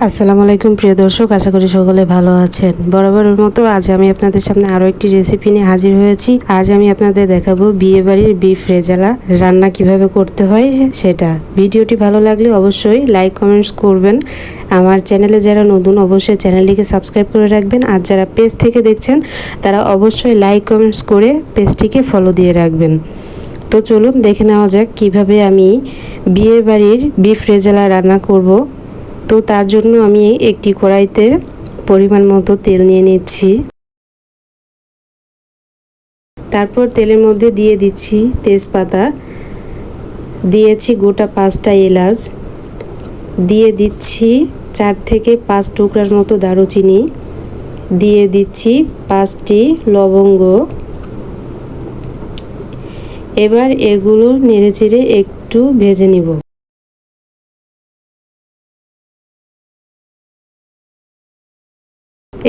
আসসালামু আলাইকুম প্রিয় দর্শক, আশা করি সকলে ভালো আছেন। বরাবরের মতো আজ আমি আপনাদের সামনে আরও একটি রেসিপি নিয়ে হাজির হয়েছি। আজ আমি আপনাদের দেখাবো বিয়ে বাড়ির বিফ রেজালা রান্না কিভাবে করতে হয় সেটা। ভিডিওটি ভালো লাগলে অবশ্যই লাইক কমেন্টস করবেন। আমার চ্যানেলে যারা নতুন অবশ্যই চ্যানেলটিকে সাবস্ক্রাইব করে রাখবেন, আর যারা পেজ থেকে দেখছেন তারা অবশ্যই লাইক কমেন্টস করে পেজটিকে ফলো দিয়ে রাখবেন। তো চলুন দেখে নেওয়া যাক কিভাবে আমি বিয়ে বাড়ির বিফ রেজালা রান্না করব। তো তার জন্য আমি একটি কড়াইতে পরিমাণ মতো তেল নিয়ে নিচ্ছি। তারপর তেলের মধ্যে দিয়ে দিচ্ছি তেজপাতা, দিয়েছি গোটা 5টা এলাচ, দিয়ে দিচ্ছি 4 থেকে 5 টুকরার মতো দারুচিনি, দিয়ে দিচ্ছি 5টি লবঙ্গ। এবার এগুলো নেড়েচেড়ে একটু ভেজে নিব।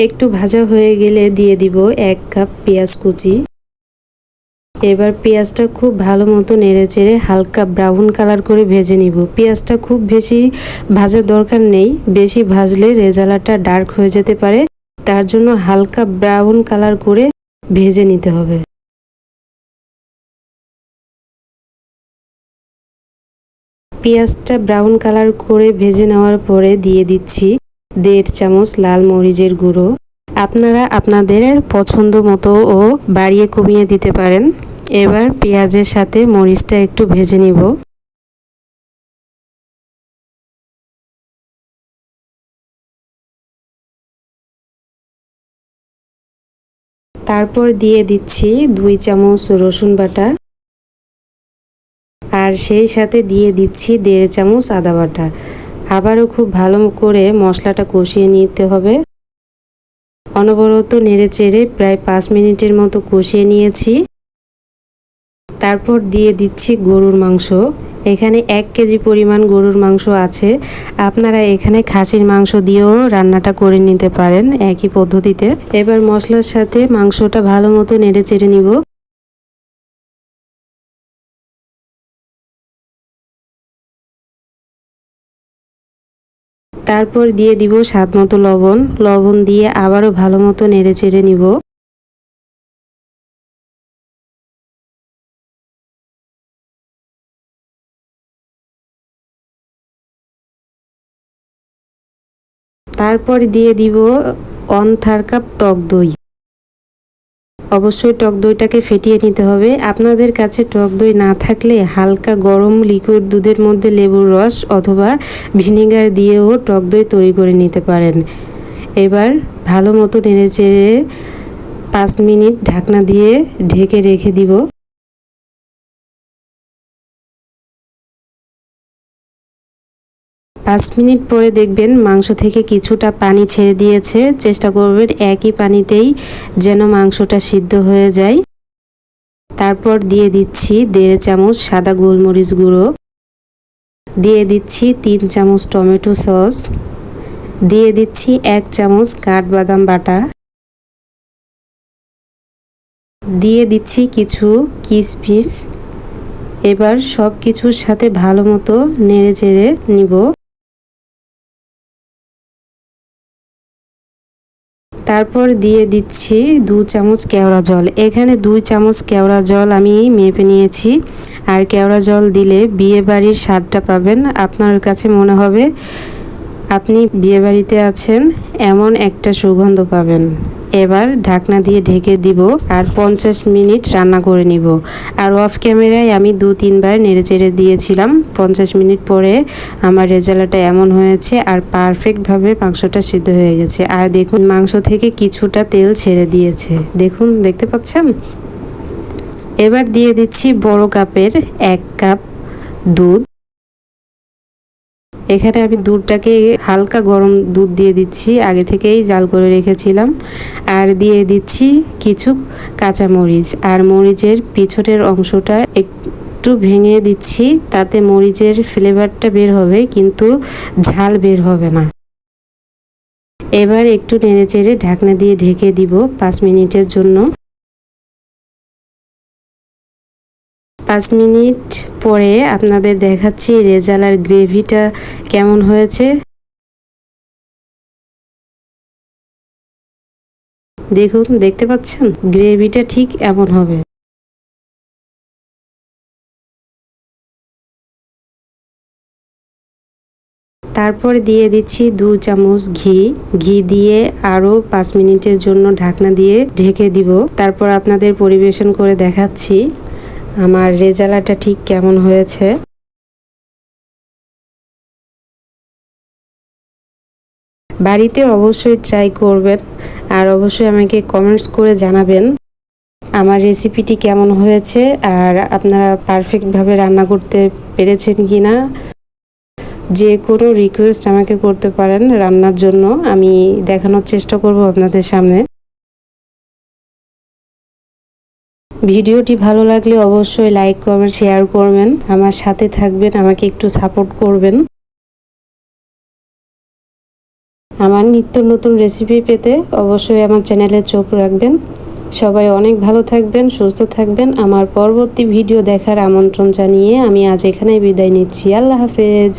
একটু ভাজা হয়ে গেলে দিয়ে দিব 1 কাপ পেঁয়াজ কুচি। এবার পেঁয়াজটা খুব ভালো মতো নেড়েচেড়ে হালকা ব্রাউন কালার করে ভেজে নিব। পেঁয়াজটা খুব বেশি ভাজার দরকার নেই, বেশি ভাজলে রেজালাটা ডার্ক হয়ে যেতে পারে, তার জন্য হালকা ব্রাউন কালার করে ভেজে নিতে হবে। পেঁয়াজটা ব্রাউন কালার করে ভেজে নেওয়ার পরে দিয়ে দিচ্ছি 1.5 চামচ লাল মরিচের গুঁড়ো। আপনারা আপনাদের পছন্দ মতো ও বাড়িয়ে কমিয়ে দিতে পারেন। এবার পেঁয়াজের সাথে মরিচটা একটু ভেজে নিব। তারপর দিয়ে দিচ্ছি 2 চামচ রসুন বাটা, আর সেই সাথে দিয়ে দিচ্ছি 1.5 চামচ আদা বাটা। আবারও খুব ভালো করে মশলাটা কষিয়ে নিতে হবে। অনবরত নেড়েচেড়ে প্রায় 5 মিনিটের মতো কষিয়ে নিয়েছি। তারপর দিয়ে দিচ্ছি গরুর মাংস। এখানে 1 কেজি পরিমাণ গরুর মাংস আছে। আপনারা এখানে খাসির মাংস দিয়েও রান্নাটা করে নিতে পারেন একই পদ্ধতিতে। এবার মশলার সাথে মাংসটা ভালো মতো নেড়েচেড়ে নিব। তারপর দিয়ে দিব স্বাদ মতো লবণ দিয়ে আবারও ভালো মতো নেড়েচেড়ে নিব। তারপর দিয়ে দিব 1/3 কাপ টক দই। অবশ্যই টক দইটাকে ফেটিয়ে নিতে হবে। আপনাদের কাছে টক দই না থাকলে হালকা গরম লিকুইড দুধের মধ্যে লেবুর রস অথবা ভিনেগার দিয়েও টক দই তৈরি করে নিতে পারেন। এবার ভালো মতো নেড়েচেড়ে 5 মিনিট ঢাকনা দিয়ে ঢেকে রেখে দিব। 5 মিনিট পরে দেখবেন মাংস থেকে কিছুটা পানি ছেড়ে দিয়েছে। চেষ্টা করবেন একই পানিতেই যেন মাংসটা সিদ্ধ হয়ে যায়। তারপর দিয়ে দিচ্ছি 1.5 চামচ সাদা গোলমরিচ গুঁড়ো, দিয়ে দিচ্ছি 3 চামচ টমেটো সস, দিয়ে দিচ্ছি 1 চামচ কাঠবাদাম বাটা, দিয়ে দিচ্ছি কিছু কিশমিশ। এবার সব কিছুর সাথে ভালো মতো নেড়েচেড়ে নিব। তারপর দিয়ে দিচ্ছি 2 চামচ কেওড়া জল। এখানে 2 চামচ কেওড়া জল আমি মেপে নিয়েছি। আর কেওড়া জল দিলে বিয়ে বাড়ির স্বাদটা পাবেন। আপনার কাছে মনে হবে আপনি বিয়ে বাড়িতে আছেন, এমন একটা সুগন্ধ পাবেন। এবার ঢাকনা দিয়ে ঢেকে দিব আর 50 মিনিট রান্না করে নিব। আর অফ ক্যামেরায় আমি 2-3 বার নেড়েচেড়ে দিয়েছিলাম। 50 মিনিট পরে আমার রেজালাটা এমন হয়েছে আর পারফেক্টভাবে মাংসটা সিদ্ধ হয়ে গেছে। আর দেখুন মাংস থেকে কিছুটা তেল ছেড়ে দিয়েছে, দেখুন দেখতে পাচ্ছেন। এবার দিয়ে দিচ্ছি বড় কাপের 1 কাপ দুধ। এখানে আমি দুধটাকে হালকা গরম দুধ দিয়ে দিচ্ছি, আগে থেকেই জাল করে রেখেছিলাম। আর দিয়ে দিচ্ছি কিছু কাঁচামরিচ, আর মরিচের পিছনের অংশটা একটু ভেঙে দিচ্ছি, তাতে মরিচের ফ্লেভারটা বের হবে কিন্তু ঝাল বের হবে না। এবার একটু নেড়েচেড়ে ঢাকনা দিয়ে ঢেকে দিব 5 মিনিটের জন্য। 5 মিনিট পরে আপনাদের দেখাচ্ছি রেজালার গ্রেভিটা কেমন হয়েছে। দেখুন, দেখতে পাচ্ছেন গ্রেভিটা ঠিক এমন হবে। তারপর দিয়ে দিচ্ছি 2 চামচ ঘি। ঘি দিয়ে আরও 5 মিনিটের জন্য ঢাকনা দিয়ে ঢেকে দিব। তারপর আপনাদের পরিবেশন করে দেখাচ্ছি আমার রেজালাটা ঠিক কেমন হয়েছে। বাড়িতে অবশ্যই ট্রাই করবেন আর অবশ্যই আমাকে কমেন্টস করে জানাবেন আমার রেসিপিটি কেমন হয়েছে আর আপনারা পারফেক্টভাবে রান্না করতে পেরেছেন কিনা। যে কোনো রিকোয়েস্ট আমাকে করতে পারেন রান্নার জন্য, আমি দেখানোর চেষ্টা করব আপনাদের সামনে। ভিডিওটি ভালো লাগলে অবশ্যই লাইক করবেন, শেয়ার করবেন, আমার সাথে থাকবেন, আমাকে একটু সাপোর্ট করবেন। আমার নিত্য নতুন রেসিপি পেতে অবশ্যই আমার চ্যানেলে চোখ রাখবেন। সবাই অনেক ভালো থাকবেন, সুস্থ থাকবেন। আমার পরবর্তী ভিডিও দেখার আমন্ত্রণ জানিয়ে আমি আজ এখানেই বিদায় নিচ্ছি। আল্লাহ হাফেজ।